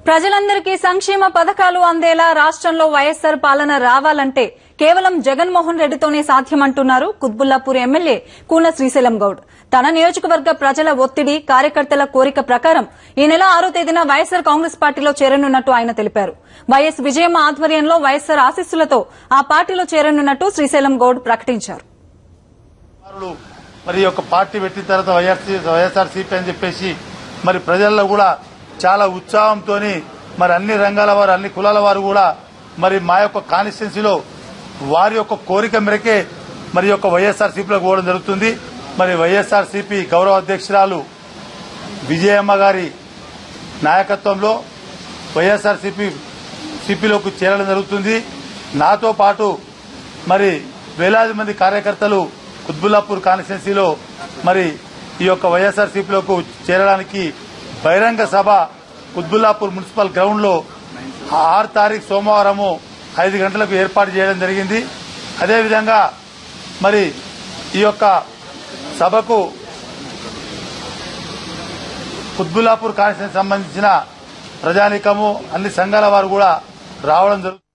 ప్రజలందరికీ సంక్షేమ పథకాలు అందేలా రాష్ట్రంలో వైఎస్సార్ పాలన రావాలంటే కేవలం జగన్మోహన్ రెడ్డితోనే సాధ్యమంటున్నారు కుత్బుల్లాపూర్ ఎమ్మెల్యే కూన శ్రీశైలం గౌడ్. తన నియోజకవర్గ ప్రజల ఒత్తిడి, కార్యకర్తల కోరిక ప్రకారం ఈ నెల 6వ తేదీన వైఎస్సార్ కాంగ్రెస్ పార్టీలో చేరనున్నట్టు ఆయన తెలిపారు. వైఎస్ విజయమ్మ ఆధ్వర్యంలో వైఎస్సార్ ఆశీస్సులతో ఆ పార్టీలో చేరనున్నట్టు శ్రీశైలం గౌడ్ ప్రకటించారు. మరి యొక్క పార్టీ పెట్టిన తర్వాత వైఎస్ఆర్సీపీ అని చెప్పేసి మరి ప్రజల్లో కూడా చాలా ఉత్సాహంతో మరి అన్ని రంగాల వారు, అన్ని కులాల వారు కూడా మరి మా యొక్క కాన్స్టిట్యున్సీలో వారి యొక్క కోరిక మేరకే మరి యొక్క వైఎస్ఆర్సీపీలోకి పోవడం జరుగుతుంది. మరి వైఎస్ఆర్సీపీ గౌరవ అధ్యక్షురాలు విజయమ్మ గారి నాయకత్వంలో వైఎస్ఆర్సీపీలోకి చేరడం జరుగుతుంది. నాతో పాటు మరి వేలాది మంది కార్యకర్తలు కుత్బుల్లాపూర్ కాన్స్టిట్యున్సీలో మరి ఈ యొక్క వైఎస్ఆర్సీపీలోకి చేరడానికి బహిరంగ సభ కుత్బుల్లాపూర్ మున్సిపల్ గ్రౌండ్ లో 6 తారీఖు సోమవారం 5 గంటలకు ఏర్పాటు చేయడం జరిగింది. అదేవిధంగా మరి ఈ యొక్క సభకు కుత్బుల్లాపూర్ కాన్స్టిట్యున్సీకి సంబంధించిన ప్రజానీకము, అన్ని సంఘాల వారు కూడా రావడం జరుగుతుంది.